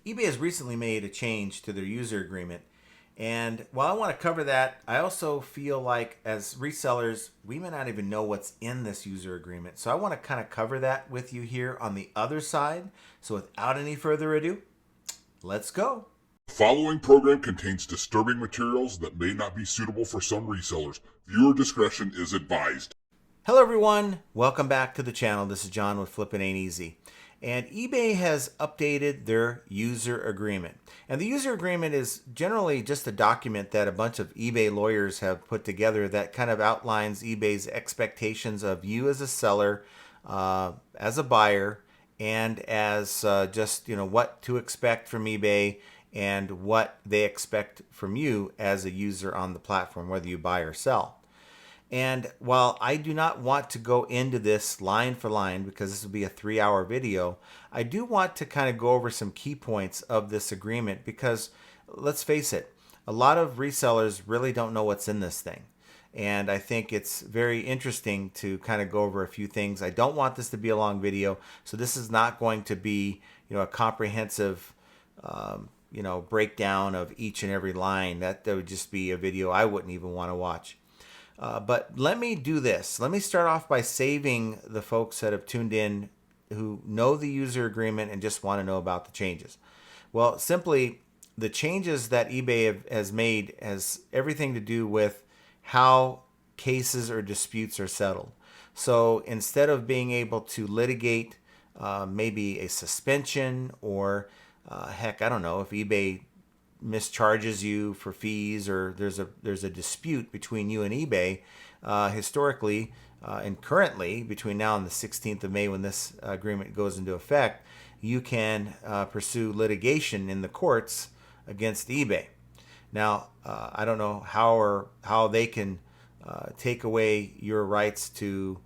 eBay has recently made a change to their user agreement. And while I want to cover that, I also feel like as resellers, we may not even know what's in this user agreement. So I want to kind of cover that with you here on the other side. So without any further ado, let's go. The following program contains disturbing materials that may not be suitable for some resellers. Viewer discretion is advised. Hello everyone, welcome back to the channel. This is John with Flippin' Ain't Easy. And eBay has updated their user agreement. And the user agreement is generally just a document that a bunch of eBay lawyers have put together that kind of outlines eBay's expectations of you as a seller, as a buyer, and as just what to expect from eBay and what they expect from you as a user on the platform, whether you buy or sell. And while I do not want to go into this line for line because this will be a 3-hour video, I do want to kind of go over some key points of this agreement because let's face it, a lot of resellers really don't know what's in this thing. And I think it's very interesting to kind of go over a few things. I don't want this to be a long video, so this is not going to be, a comprehensive breakdown of each and every line. That would just be a video I wouldn't even want to watch. But let me do this. Let me start off by saving the folks that have tuned in who know the user agreement and just want to know about the changes. Well, simply the changes that eBay has made has everything to do with how cases or disputes are settled. So instead of being able to litigate maybe a suspension or heck, I don't know, if eBay mischarges you for fees or there's a dispute between you and eBay, historically and currently between now and the 16th of May when this agreement goes into effect, you can pursue litigation in the courts against eBay. Now, I don't know how they can take away your rights to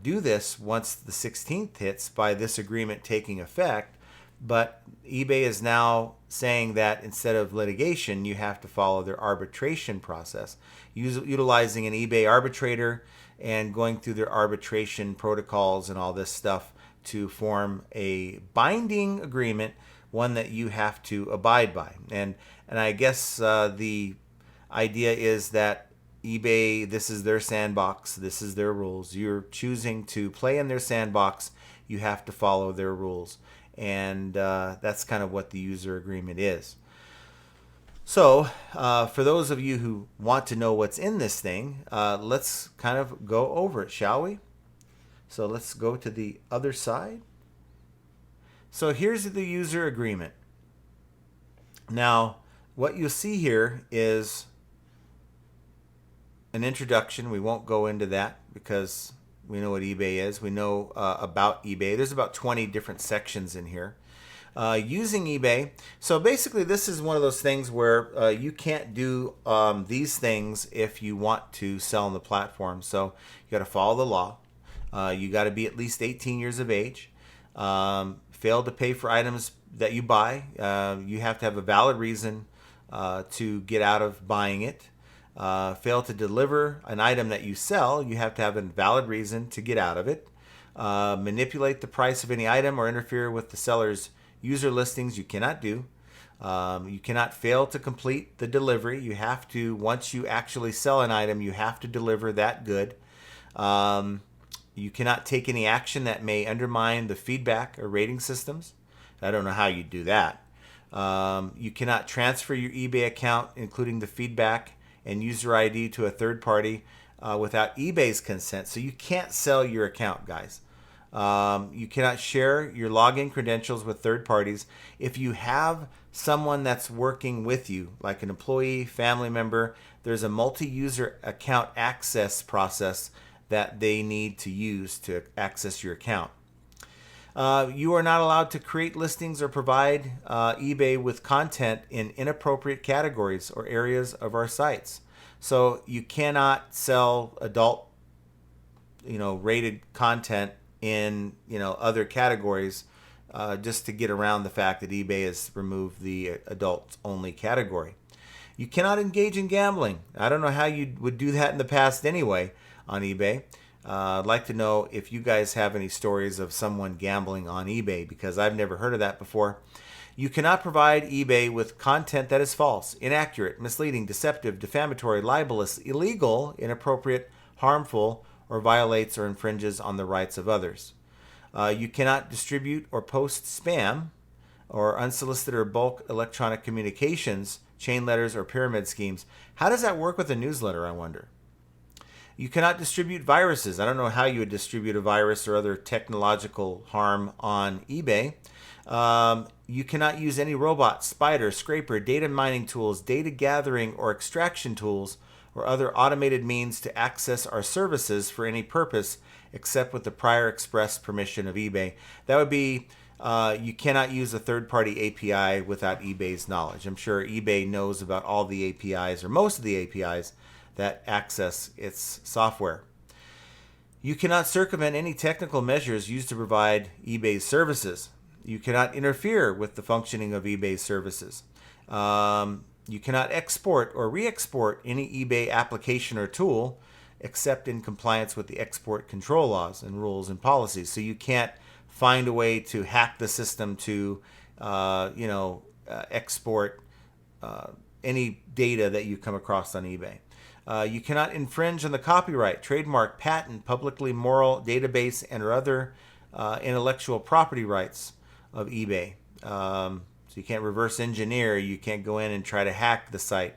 do this once the 16th hits by this agreement taking effect. But eBay is now saying that instead of litigation, you have to follow their arbitration process, utilizing an eBay arbitrator and going through their arbitration protocols and all this stuff to form a binding agreement, one that you have to abide by. And I guess the idea is that eBay, this is their sandbox, this is their rules. You're choosing to play in their sandbox, you have to follow their rules. And that's kind of what the user agreement is. So for those of you who want to know what's in this thing, let's kind of go over it, shall we? So let's go to the other side. So here's the user agreement. Now, what you'll see here is an introduction. We won't go into that because we know what eBay is. We know about eBay. There's about 20 different sections in here. Using eBay. So basically, this is one of those things where you can't do these things if you want to sell on the platform. So you got to follow the law. You got to be at least 18 years of age. Fail to pay for items that you buy. You have to have a valid reason to get out of buying it. Fail to deliver an item that you sell, you have to have a valid reason to get out of it. Manipulate the price of any item or interfere with the seller's user listings, you cannot do. You cannot fail to complete the delivery. You have to, once you actually sell an item, you have to deliver that good. You cannot take any action that may undermine the feedback or rating systems. I don't know how you do that. You cannot transfer your eBay account, including the feedback and user ID, to a third party without eBay's consent. So you can't sell your account, guys. You cannot share your login credentials with third parties. If you have someone that's working with you, like an employee, family member, there's a multi-user account access process that they need to use to access your account. You are not allowed to create listings or provide eBay with content in inappropriate categories or areas of our sites. So you cannot sell adult, rated content in, other categories just to get around the fact that eBay has removed the adults only category. You cannot engage in gambling. I don't know how you would do that in the past anyway on eBay. I'd like to know if you guys have any stories of someone gambling on eBay because I've never heard of that before. You cannot provide eBay with content that is false, inaccurate, misleading, deceptive, defamatory, libelous, illegal, inappropriate, harmful, or violates or infringes on the rights of others. You cannot distribute or post spam or unsolicited or bulk electronic communications, chain letters, or pyramid schemes. How does that work with a newsletter, I wonder? You cannot distribute viruses. I don't know how you would distribute a virus or other technological harm on eBay. You cannot use any robot, spider, scraper, data mining tools, data gathering or extraction tools, or other automated means to access our services for any purpose except with the prior express permission of eBay. That would be you cannot use a third-party API without eBay's knowledge. I'm sure eBay knows about all the APIs or most of the APIs that access its software. You cannot circumvent any technical measures used to provide eBay's services. You cannot interfere with the functioning of eBay's services. You cannot export or re-export any eBay application or tool except in compliance with the export control laws and rules and policies. So you can't find a way to hack the system to, export any data that you come across on eBay. You cannot infringe on the copyright, trademark, patent, publicly moral, database, and or other intellectual property rights of eBay. So you can't reverse engineer. You can't go in and try to hack the site.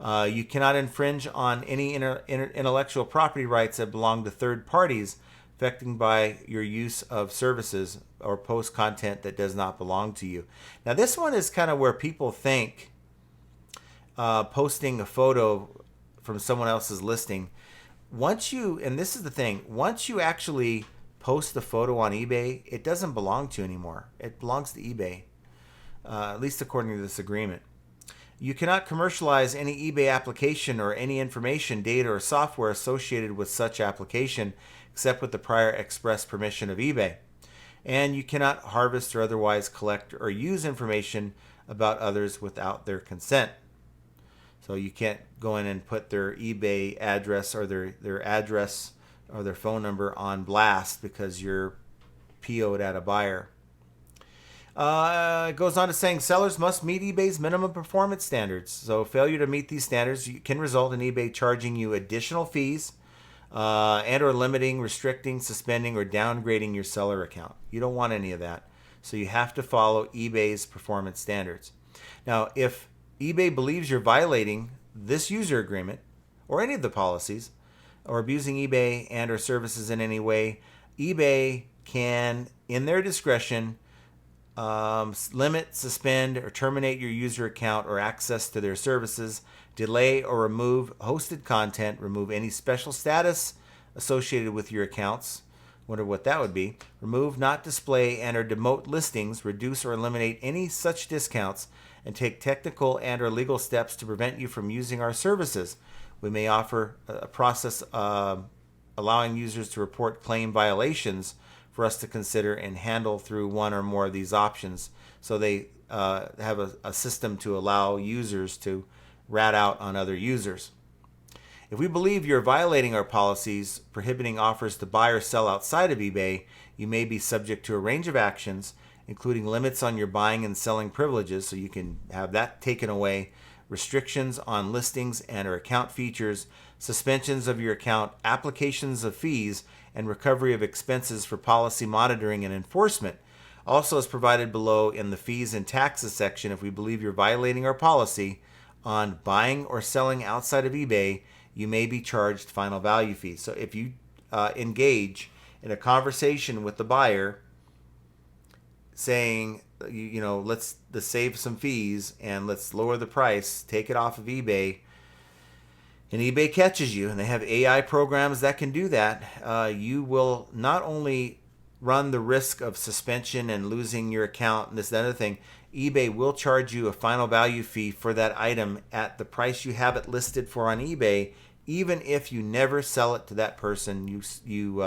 You cannot infringe on any intellectual property rights that belong to third parties affected by your use of services or post content that does not belong to you. Now, this one is kind of where people think posting a photo from someone else's listing, and this is the thing, once you actually post the photo on eBay, it doesn't belong to you anymore. It belongs to eBay, at least according to this agreement. You cannot commercialize any eBay application or any information, data, or software associated with such application except with the prior express permission of eBay. And you cannot harvest or otherwise collect or use information about others without their consent. So you can't go in and put their eBay address or their address or their phone number on blast because you're PO'd at a buyer. It goes on to saying sellers must meet eBay's minimum performance standards. So failure to meet these standards can result in eBay charging you additional fees and or limiting, restricting, suspending, or downgrading your seller account. You don't want any of that. So you have to follow eBay's performance standards. Now, if eBay believes you're violating this user agreement or any of the policies or abusing eBay and or services in any way, eBay can, in their discretion, limit, suspend, or terminate your user account or access to their services, delay or remove hosted content, remove any special status associated with your accounts. Wonder what that would be. Remove, not display, and or demote listings, reduce or eliminate any such discounts, and take technical and or legal steps to prevent you from using our services. We may offer a process allowing users to report claim violations for us to consider and handle through one or more of these options. So they have a system to allow users to rat out on other users. If we believe you're violating our policies prohibiting offers to buy or sell outside of eBay, you may be subject to a range of actions, including limits on your buying and selling privileges, so you can have that taken away, restrictions on listings and or account features, suspensions of your account, applications of fees, and recovery of expenses for policy monitoring and enforcement. Also as provided below in the fees and taxes section, if we believe you're violating our policy on buying or selling outside of eBay, you may be charged final value fees. So if you engage in a conversation with the buyer saying, let's save some fees and let's lower the price, take it off of eBay, and eBay catches you, and they have AI programs that can do that, you will not only run the risk of suspension and losing your account and this and other thing, eBay will charge you a final value fee for that item at the price you have it listed for on eBay, even if you never sell it to that person you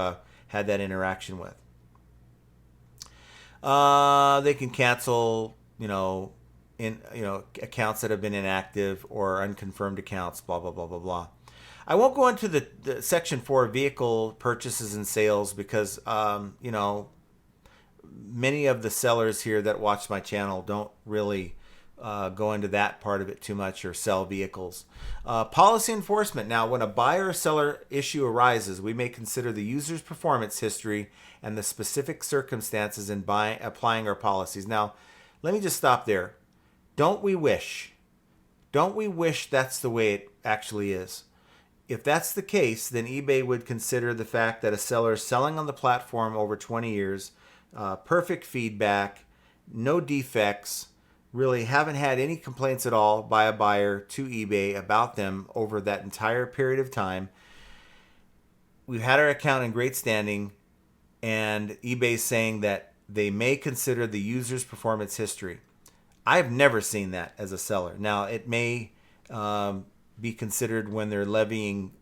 had that interaction with. They can cancel, accounts that have been inactive or unconfirmed accounts, blah, blah, blah, blah, blah. I won't go into the section 4 vehicle purchases and sales because, many of the sellers here that watch my channel don't really go into that part of it too much or sell vehicles. Policy enforcement. Now, when a buyer or seller issue arises, we may consider the user's performance history and the specific circumstances in applying our policies. Now, let me just stop there. Don't we wish? Don't we wish that's the way it actually is? If that's the case, then eBay would consider the fact that a seller is selling on the platform over 20 years, perfect feedback, no defects, really haven't had any complaints at all by a buyer to eBay about them over that entire period of time. We've had our account in great standing, and eBay's saying that they may consider the user's performance history. I've never seen that as a seller. Now, it may be considered when they're levying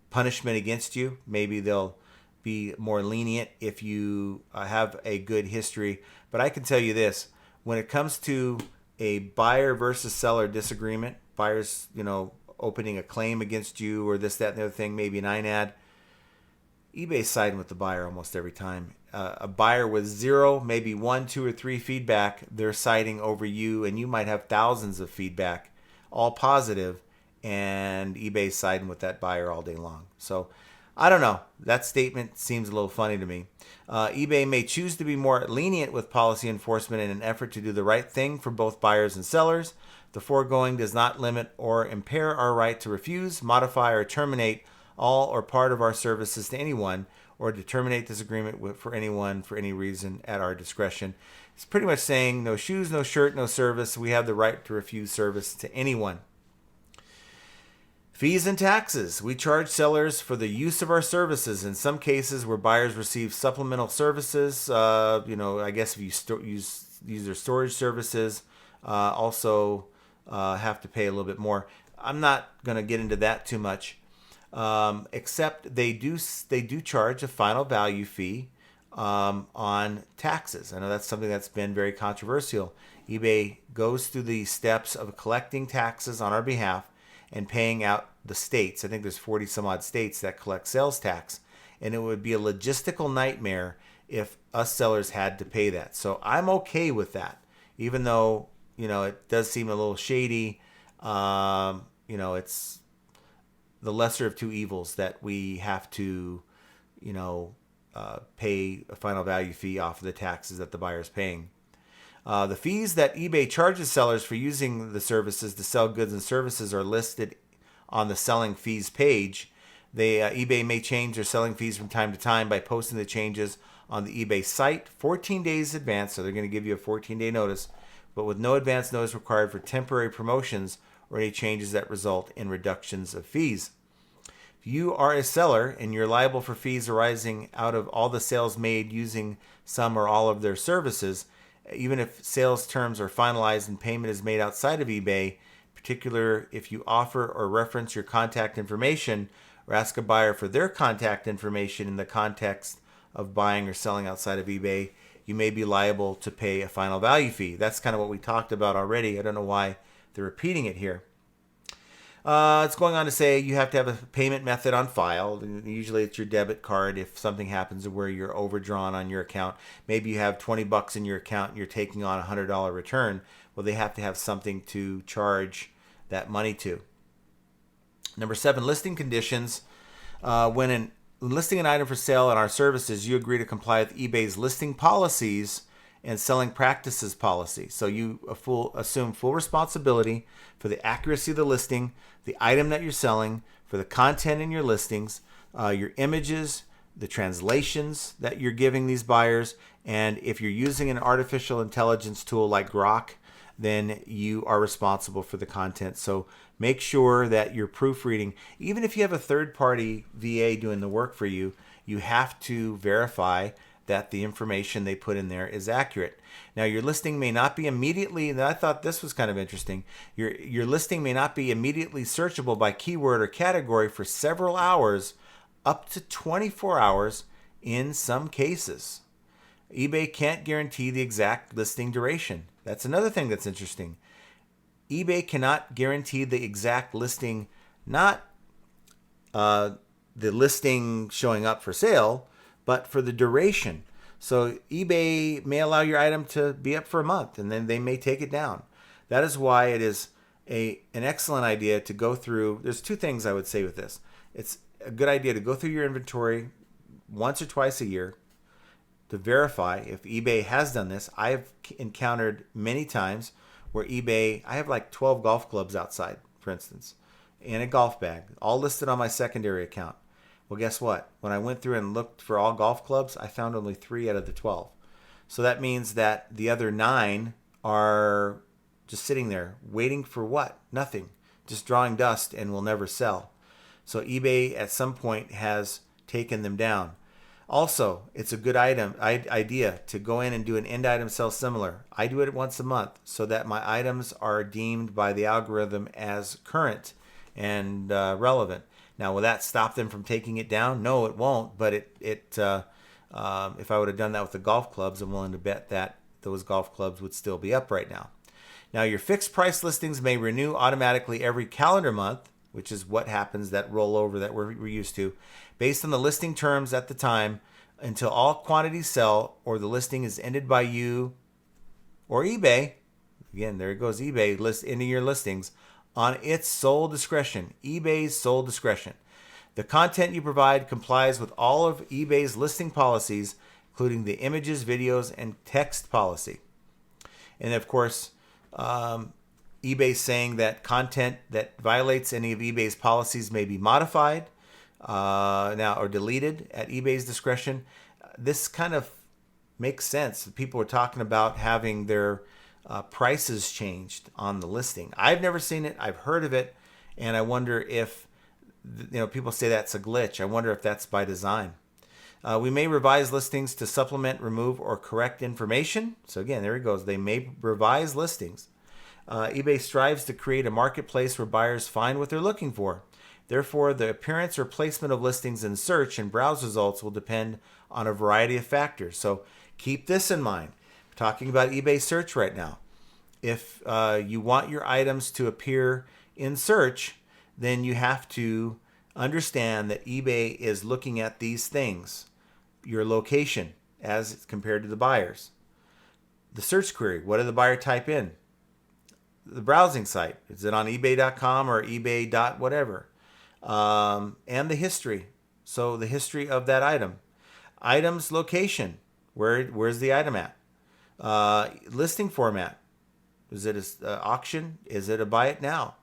punishment against you. Maybe they'll be more lenient if you have a good history. But I can tell you this, when it comes to a buyer versus seller disagreement, buyers, opening a claim against you or this, that, and the other thing, maybe an INAD, eBay's siding with the buyer almost every time. A buyer with 0, maybe 1, 2, or 3 feedback, they're siding over you, and you might have thousands of feedback, all positive, and eBay's siding with that buyer all day long. So I don't know. That statement seems a little funny to me. eBay may choose to be more lenient with policy enforcement in an effort to do the right thing for both buyers and sellers. The foregoing does not limit or impair our right to refuse, modify, or terminate all or part of our services to anyone, or to terminate this agreement for anyone for any reason at our discretion. It's pretty much saying no shoes, no shirt, no service. We have the right to refuse service to anyone. Fees and taxes. We charge sellers for the use of our services. In some cases where buyers receive supplemental services, I guess if you use their storage services, also have to pay a little bit more. I'm not going to get into that too much, except they do charge a final value fee on taxes. I know that's something that's been very controversial. eBay goes through the steps of collecting taxes on our behalf and paying out the states. I think there's 40 some odd states that collect sales tax, and it would be a logistical nightmare if us sellers had to pay that. So I'm okay with that, even though it does seem a little shady. It's the lesser of two evils that we have to pay a final value fee off of the taxes that the buyer is paying. The fees that eBay charges sellers for using the services to sell goods and services are listed on the selling fees page. eBay may change their selling fees from time to time by posting the changes on the eBay site 14 days in advance. So they're going to give you a 14-day notice, but with no advance notice required for temporary promotions or any changes that result in reductions of fees. If you are a seller and you're liable for fees arising out of all the sales made using some or all of their services, even if sales terms are finalized and payment is made outside of eBay, particular if you offer or reference your contact information or ask a buyer for their contact information in the context of buying or selling outside of eBay, you may be liable to pay a final value fee. That's kind of what we talked about already. I don't know why they're repeating it here. It's going on to say you have to have a payment method on file. Usually it's your debit card if something happens where you're overdrawn on your account. Maybe you have $20 in your account and you're taking on a $100 return. Well, they have to have something to charge that money to. Number 7, listing conditions. When listing an item for sale on our services, you agree to comply with eBay's listing policies and selling practices policy. So you assume full responsibility for the accuracy of the listing, the item that you're selling, for the content in your listings, your images, the translations that you're giving these buyers, and if you're using an artificial intelligence tool like Grok, then you are responsible for the content. So make sure that you're proofreading. Even if you have a third-party VA doing the work for you, you have to verify that the information they put in there is accurate. Now, your listing may not be immediately, and I thought this was kind of interesting, your listing may not be immediately searchable by keyword or category for several hours, up to 24 hours in some cases. eBay can't guarantee the exact listing duration. That's another thing that's interesting. eBay cannot guarantee the exact listing, not the listing showing up for sale, but for the duration. So eBay may allow your item to be up for a month, and then they may take it down. That is why it is an excellent idea to go through. There's two things I would say with this. It's a good idea to go through your inventory once or twice a year to verify if eBay has done this. I've encountered many times where eBay, I have like 12 golf clubs outside, for instance, in a golf bag, all listed on my secondary account. Well, guess what? When I went through and looked for all golf clubs, I found only 3 out of the 12. So that means that the other 9 are just sitting there waiting for what? Nothing. Just drawing dust and will never sell. So eBay at some point has taken them down. Also, it's a good idea to go in and do an end item sell similar. I do it once a month so that my items are deemed by the algorithm as current and relevant. Now, will that stop them from taking it down? No, it won't. But if I would have done that with the golf clubs, I'm willing to bet that those golf clubs would still be up right now. Now, your fixed price listings may renew automatically every calendar month, which is what happens, that rollover that we're used to, based on the listing terms at the time, until all quantities sell or the listing is ended by you or eBay. Again, there it goes, eBay, list into your listings on its sole discretion, eBay's sole discretion. The content you provide complies with all of eBay's listing policies, including the images, videos, and text policy. And of course, eBay's saying that content that violates any of eBay's policies may be modified now or deleted at eBay's discretion. This kind of makes sense. People are talking about having their prices changed on the listing. I've never seen it. I've heard of it, and I wonder if people say that's a glitch. I wonder if that's by design. We may revise listings to supplement, remove, or correct information. So again, there it goes. They may revise listings. eBay strives to create a marketplace where buyers find what they're looking for. Therefore, the appearance or placement of listings in search and browse results will depend on a variety of factors. So keep this in mind. We're talking about eBay search right now. If you want your items to appear in search, then you have to understand that eBay is looking at these things. Your location as compared to the buyers. The search query, what did the buyer type in? The browsing site, is it on ebay.com or ebay. whatever? And the history. So the history of that item. Item's location, where's the item at? Listing format, is it an auction? Is it a buy it now?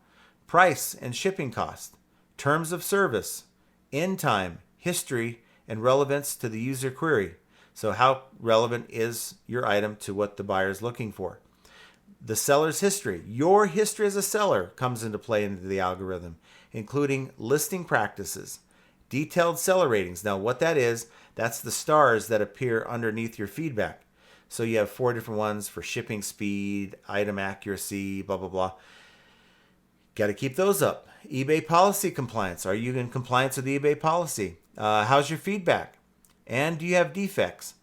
Price and shipping cost. Terms of service. End time, history, and relevance to the user query. So how relevant is your item to what the buyer is looking for? The seller's history. Your history as a seller comes into play into the algorithm, including listing practices, detailed seller ratings. Now, what that is, that's the stars that appear underneath your feedback. So you have 4 different ones for shipping speed, item accuracy, blah, blah, blah. Got to keep those up. eBay policy compliance. Are you in compliance with eBay policy? How's your feedback? And do you have defects?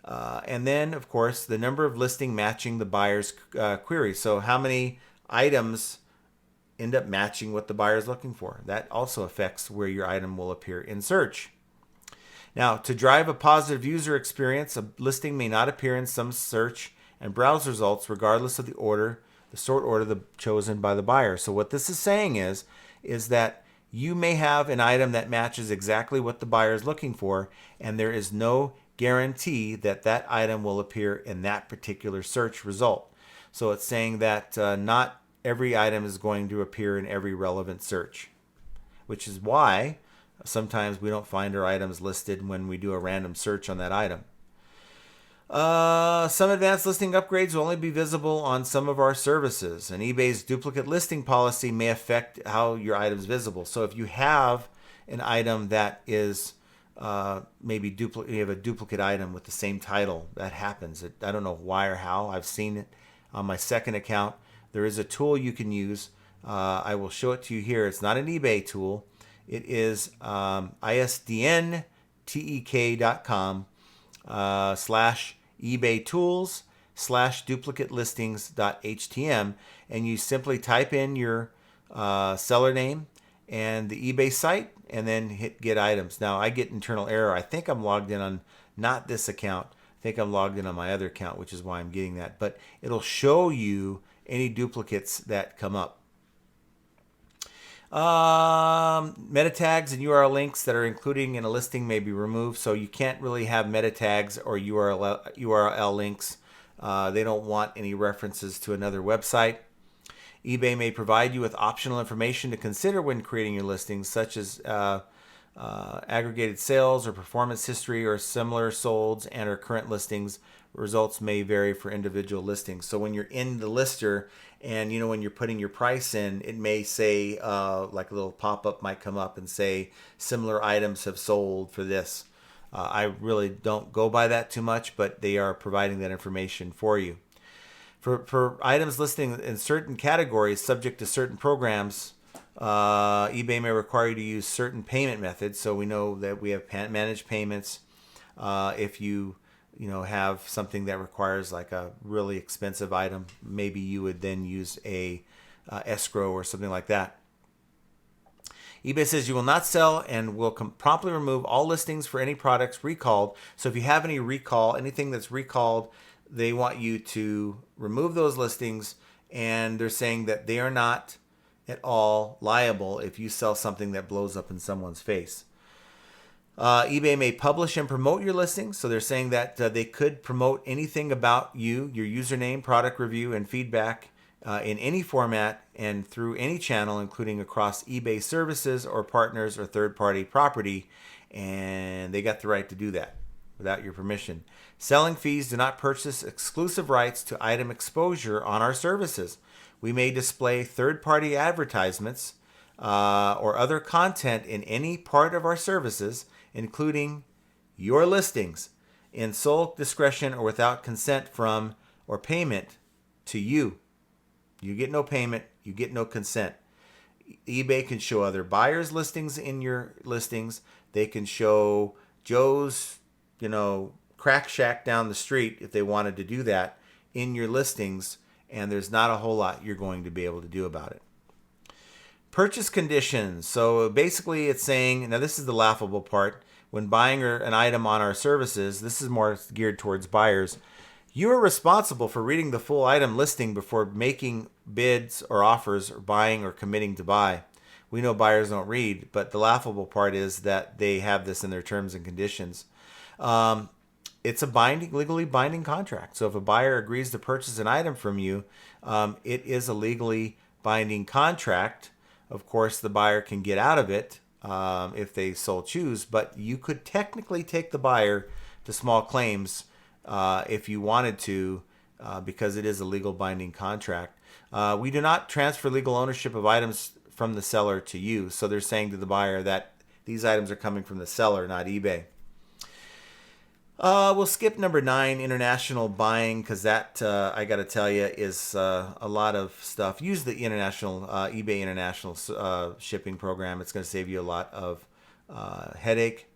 And then, of course, the number of listing matching the buyer's query. So how many items end up matching what the buyer is looking for? That also affects where your item will appear in search. Now, to drive a positive user experience, a listing may not appear in some search and browse results regardless of the sort order chosen by the buyer. So what this is saying is that you may have an item that matches exactly what the buyer is looking for, and there is no guarantee that that item will appear in that particular search result. So it's saying that not every item is going to appear in every relevant search, which is why sometimes we don't find our items listed when we do a random search on that item. Some advanced listing upgrades will only be visible on some of our services, and eBay's duplicate listing policy may affect how your item is visible. So if you have an item that is maybe you have a duplicate item with the same title, that happens. I don't know why or how. I've seen it on my second account. There is a tool you can use. I will show it to you here. It's not an eBay tool. It is isdntek.com /eBay tools /duplicate listings.htm, and you simply type in your seller name and the eBay site and then hit get items. Now I get internal error. I think I'm logged in on not this account. think I'm logged in on my other account, which is why I'm getting that. But it'll show you any duplicates that come up. Meta tags and URL links that are included in a listing may be removed. So you can't really have meta tags or URL links. They don't want any references to another website. eBay may provide you with optional information to consider when creating your listings, such as aggregated sales or performance history or similar solds and or current listings. Results may vary for individual listings. So when you're in the lister and when you're putting your price in, it may say like a little pop-up might come up and say similar items have sold for this. I really don't go by that too much, but they are providing that information for you. For items listing in certain categories subject to certain programs, eBay may require you to use certain payment methods. So we know that we have managed payments. If you have something that requires like a really expensive item, maybe you would then use a escrow or something like that. eBay says you will not sell and will promptly remove all listings for any products recalled. So if you have any recall, anything that's recalled, they want you to remove those listings, and they're saying that they are not at all liable if you sell something that blows up in someone's face. eBay may publish and promote your listings. So they're saying that they could promote anything about you, your username, product review, and feedback in any format and through any channel, including across eBay services or partners or third-party property. And they got the right to do that without your permission. Selling fees do not purchase exclusive rights to item exposure on our services. We may display third-party advertisements or other content in any part of our services, including your listings, in sole discretion or without consent from or payment to you. You get no payment, you get no consent. eBay can show other buyers' listings in your listings. They can show Joe's, crack shack down the street if they wanted to do that in your listings, and there's not a whole lot you're going to be able to do about it. Purchase conditions. So basically it's saying, now this is the laughable part, when buying an item on our services, this is more geared towards buyers, you are responsible for reading the full item listing before making bids or offers or buying or committing to buy. We know buyers don't read, but the laughable part is that they have this in their terms and conditions. It's a legally binding contract. So if a buyer agrees to purchase an item from you, it is a legally binding contract. Of course, the buyer can get out of it if they so choose, but you could technically take the buyer to small claims if you wanted to, because it is a legal binding contract. We do not transfer legal ownership of items from the seller to you. So they're saying to the buyer that these items are coming from the seller, not eBay. We'll skip number 9, international buying, because that, I got to tell you, is a lot of stuff. Use the international eBay international shipping program. It's going to save you a lot of headache.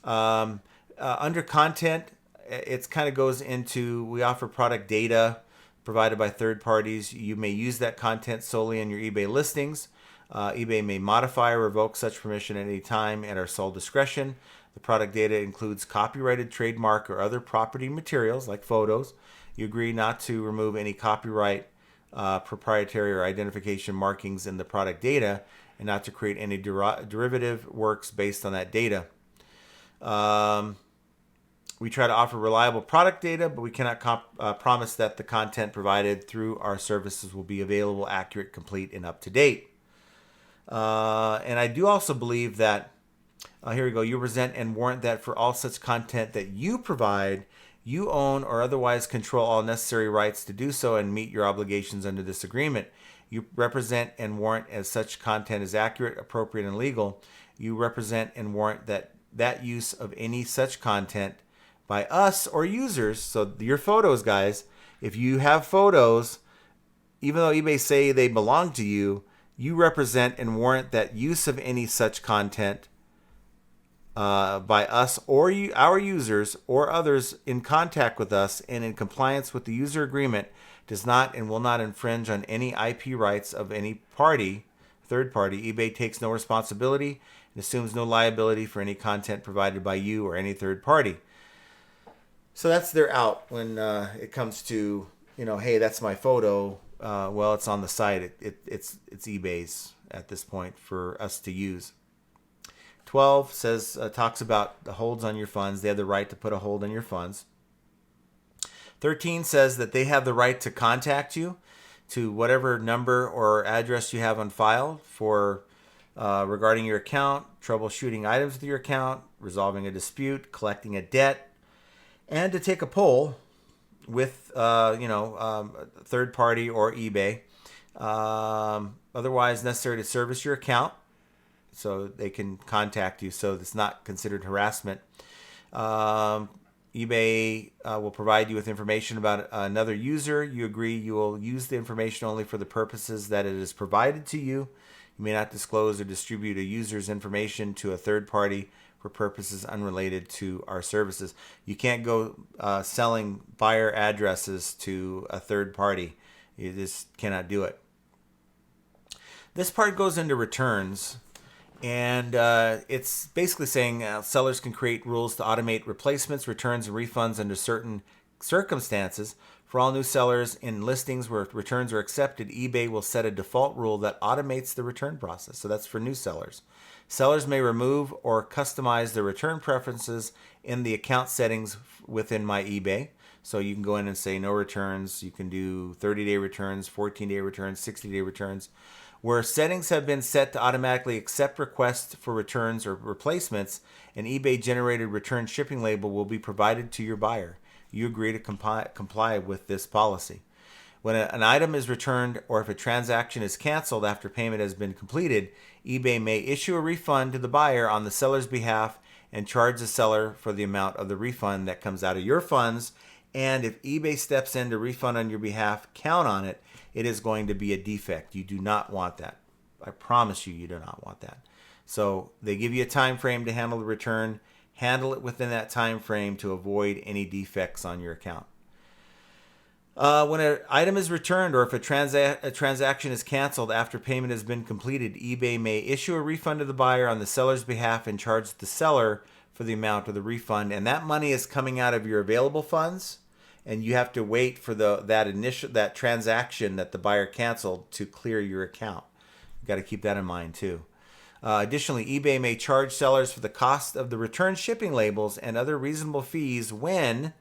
Under content, it kind of goes into, we offer product data provided by third parties. You may use that content solely in your eBay listings. eBay may modify or revoke such permission at any time at our sole discretion. The product data includes copyrighted, trademark, or other property materials like photos. You agree not to remove any copyright, proprietary, or identification markings in the product data, and not to create any derivative works based on that data. We try to offer reliable product data, but we cannot promise that the content provided through our services will be available, accurate, complete, and up to date. And I do also believe that here we go. You present and warrant that for all such content that you provide, you own or otherwise control all necessary rights to do so and meet your obligations under this agreement. You represent and warrant as such content is accurate, appropriate, and legal. You represent and warrant that use of any such content by us or users, so your photos, guys, if you have photos, even though eBay say they belong to you, you represent and warrant that use of any such content by us or our users or others in contact with us and in compliance with the user agreement does not and will not infringe on any IP rights of any party, third party. eBay takes no responsibility and assumes no liability for any content provided by you or any third party. So that's their out when it comes to, hey, that's my photo. Well, it's on the site. It's eBay's at this point for us to use. 12 talks about the holds on your funds. They have the right to put a hold on your funds. 13 says that they have the right to contact you to whatever number or address you have on file for regarding your account, troubleshooting items with your account, resolving a dispute, collecting a debt, and to take a poll with third party or eBay. Otherwise necessary to service your account, so they can contact you. So it's not considered harassment. eBay will provide you with information about another user. You agree you will use the information only for the purposes that it is provided to you. You may not disclose or distribute a user's information to a third party for purposes unrelated to our services. You can't go selling buyer addresses to a third party. You just cannot do it. This part goes into returns. And it's basically saying sellers can create rules to automate replacements, returns, and refunds under certain circumstances. For all new sellers in listings where returns are accepted, eBay will set a default rule that automates the return process. So that's for new sellers. Sellers may remove or customize their return preferences in the account settings within My eBay. So you can go in and say no returns. You can do 30-day returns, 14-day returns, 60-day returns. Where settings have been set to automatically accept requests for returns or replacements, an eBay-generated return shipping label will be provided to your buyer. You agree to comply with this policy. When an item is returned or if a transaction is canceled after payment has been completed, eBay may issue a refund to the buyer on the seller's behalf and charge the seller for the amount of the refund that comes out of your funds. And if eBay steps in to refund on your behalf, count on it. It is going to be a defect. You do not want that. I promise you, you do not want that. So they give you a time frame to handle the return. Handle it within that time frame to avoid any defects on your account. When an item is returned or if a transaction is canceled after payment has been completed, eBay may issue a refund to the buyer on the seller's behalf and charge the seller for the amount of the refund. And that money is coming out of your available funds, and you have to wait for that transaction that the buyer canceled to clear your account. You've got to keep that in mind too. Additionally, eBay may charge sellers for the cost of the return shipping labels and other reasonable fees when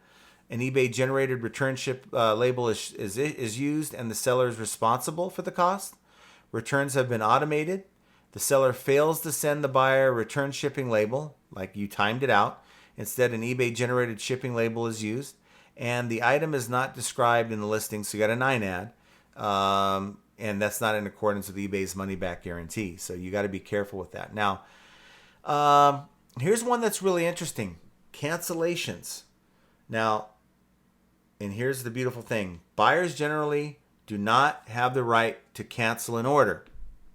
an eBay-generated return ship label is used and the seller is responsible for the cost. Returns have been automated. The seller fails to send the buyer a return shipping label, like you timed it out. Instead, an eBay-generated shipping label is used. And the item is not described in the listing, so you got a 9 ad. And that's not in accordance with eBay's money-back guarantee. So you got to be careful with that. Now, here's one that's really interesting. Cancellations. Now, and here's the beautiful thing. Buyers generally do not have the right to cancel an order.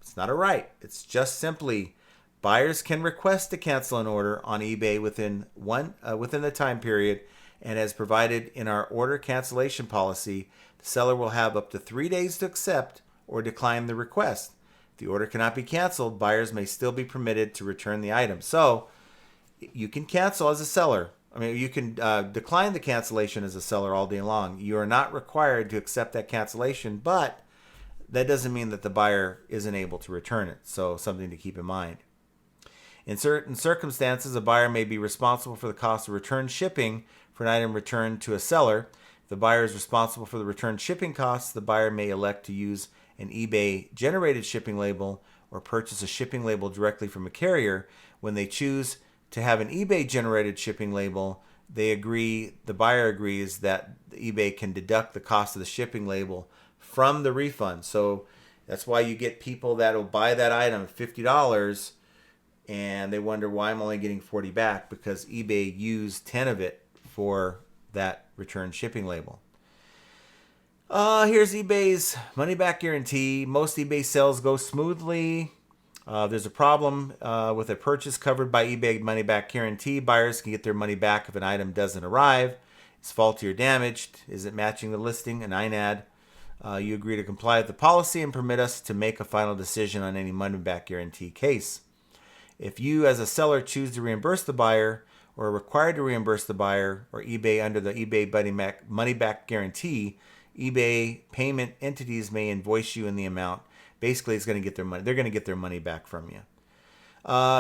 It's not a right. It's just simply buyers can request to cancel an order on eBay within the time period, and as provided in our order cancellation policy, the seller will have up to 3 days to accept or decline the request. If the order cannot be canceled, buyers may still be permitted to return the item. So you can cancel as a seller. I mean, you can decline the cancellation as a seller all day long. You are not required to accept that cancellation, but that doesn't mean that the buyer isn't able to return it. So something to keep in mind. In certain circumstances, a buyer may be responsible for the cost of return shipping for an item returned to a seller. If the buyer is responsible for the return shipping costs, the buyer may elect to use an eBay-generated shipping label or purchase a shipping label directly from a carrier. When they choose to have an eBay-generated shipping label, the buyer agrees that the eBay can deduct the cost of the shipping label from the refund. So that's why you get people that will buy that item at $50 and they wonder why I'm only getting 40 back, because eBay used 10 of it for that return shipping label. Here's eBay's money back guarantee. Most eBay sales go smoothly. There's a problem with a purchase covered by eBay money back guarantee. Buyers can get their money back if an item doesn't arrive, it's faulty or damaged, isn't matching the listing, an INAD. You agree to comply with the policy and permit us to make a final decision on any money back guarantee case. If you as a seller choose to reimburse the buyer or are required to reimburse the buyer or eBay under the eBay money back guarantee, eBay payment entities may invoice you in the amount. Basically, it's going to get their money. They're going to get their money back from you.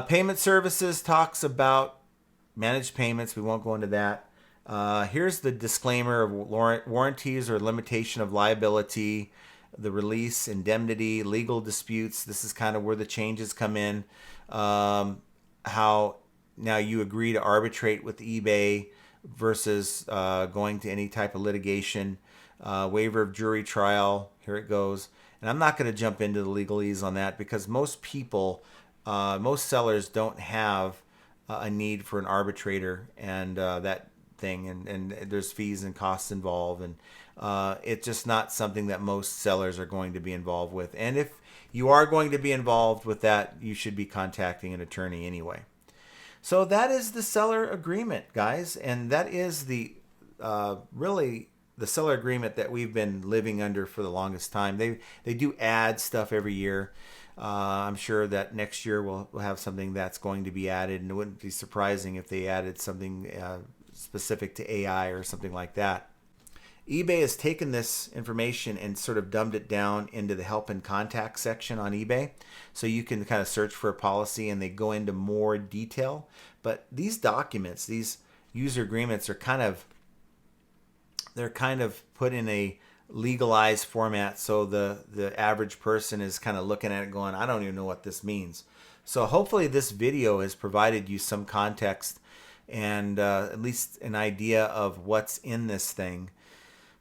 Payment services talks about managed payments. We won't go into that. Here's the disclaimer of warranties or limitation of liability, the release, indemnity, legal disputes. This is kind of where the changes come in. How now you agree to arbitrate with eBay versus going to any type of litigation. Waiver of jury trial. Here it goes. And I'm not going to jump into the legalese on that because most people, most sellers don't have a need for an arbitrator and that thing. And there's fees and costs involved. And it's just not something that most sellers are going to be involved with. And if you are going to be involved with that, you should be contacting an attorney anyway. So that is the seller agreement, guys. And that is the really the seller agreement that we've been living under for the longest time. They do add stuff every year. I'm sure that next year we'll have something that's going to be added, and it wouldn't be surprising if they added something specific to AI or something like that. eBay has taken this information and sort of dumbed it down into the help and contact section on eBay. So you can kind of search for a policy and they go into more detail. But these documents, these user agreements are kind of put in a legalized format. So the average person is kind of looking at it going, I don't even know what this means. So hopefully this video has provided you some context and at least an idea of what's in this thing.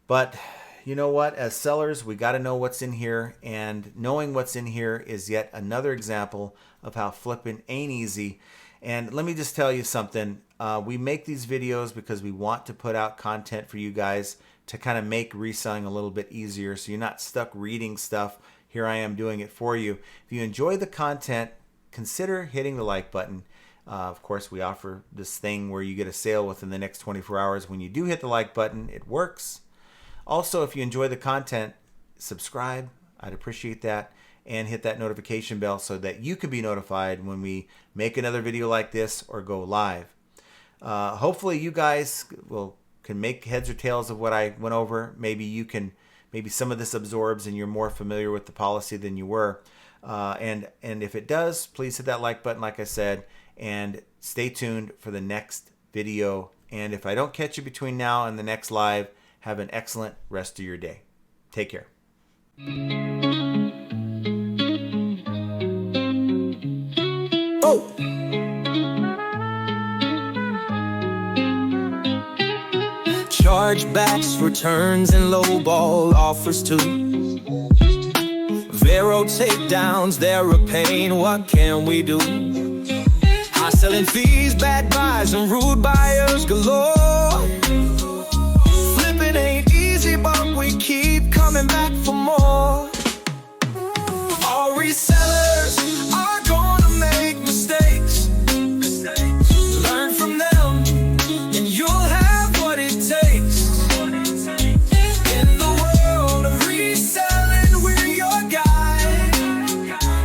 But you know what? As sellers, we got to know what's in here. And knowing what's in here is yet another example of how flipping ain't easy. And let me just tell you something. We make these videos because we want to put out content for you guys to kind of make reselling a little bit easier so you're not stuck reading stuff. Here I am doing it for you. If you enjoy the content, consider hitting the like button. Of course, we offer this thing where you get a sale within the next 24 hours. When you do hit the like button, it works. Also, if you enjoy the content, subscribe. I'd appreciate that. And hit that notification bell so that you can be notified when we make another video like this or go live. Hopefully you guys can make heads or tails of what I went over. Maybe some of this absorbs and you're more familiar with the policy than you were. And if it does, please hit that like button, like I said, and stay tuned for the next video. And if I don't catch you between now and the next live, have an excellent rest of your day. Take care. Chargebacks, returns, and lowball offers too. Vero takedowns, they're a pain, what can we do? High selling fees, bad buys, and rude buyers galore. Flipping ain't easy, but we keep coming back for more. All resellers are gonna make mistakes. Learn from them, and you'll have what it takes. In the world of reselling, we're your guide.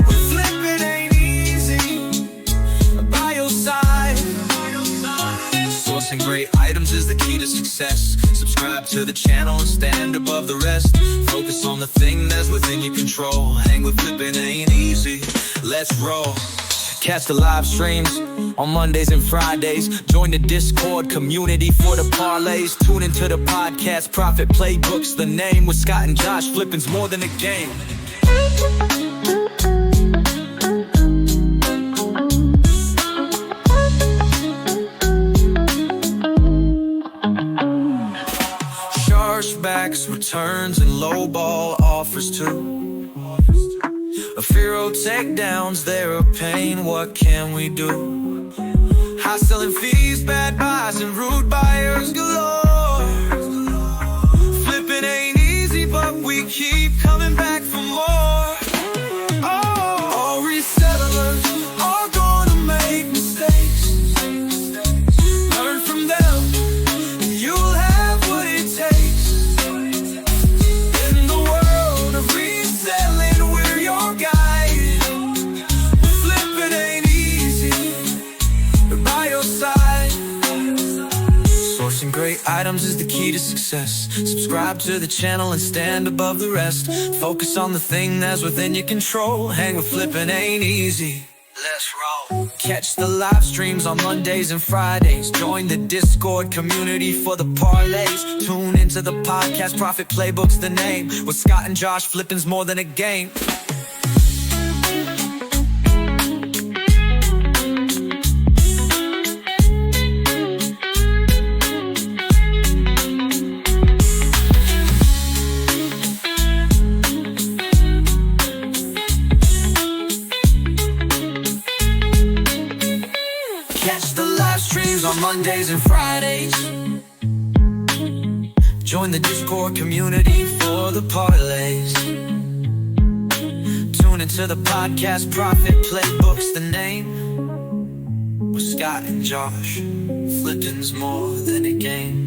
But flipping ain't easy, by your side. Sourcing great items is the key to success. Subscribe to the channel and stand above the rest. Focus on the thing that's within your control. Hang with flipping ain't easy, let's roll. Catch the live streams on Mondays and Fridays. Join the Discord community for the parlays. Tune into the podcast Profit Playbooks. The name with Scott and Josh. Flipping's more than a game. Chargebacks, returns, and lowball offers too. A Fero takedowns, they're a pain, what can we do? High selling fees, bad buys, and rude buyers galore. Flipping ain't easy, but we keep coming back for more. All resellers are gonna make mistakes. Learn from them, and you'll have what it takes. In the world of reselling, we're your guide. Flipping ain't easy, by your side. items is the key to success. Subscribe to the channel and stand above the rest. Focus on the thing that's within your control. Hang with flipping ain't easy. Let's roll. Catch the live streams on Mondays and Fridays. Join the Discord community for the parlays. Tune into the podcast, Profit Playbook's the name. With Scott and Josh, flipping's more than a game. Catch the live streams on Mondays and Fridays. Join the Discord community for the parlays. Tune into the podcast, Profit Playbook's the name. With Scott and Josh, flipping's more than a game.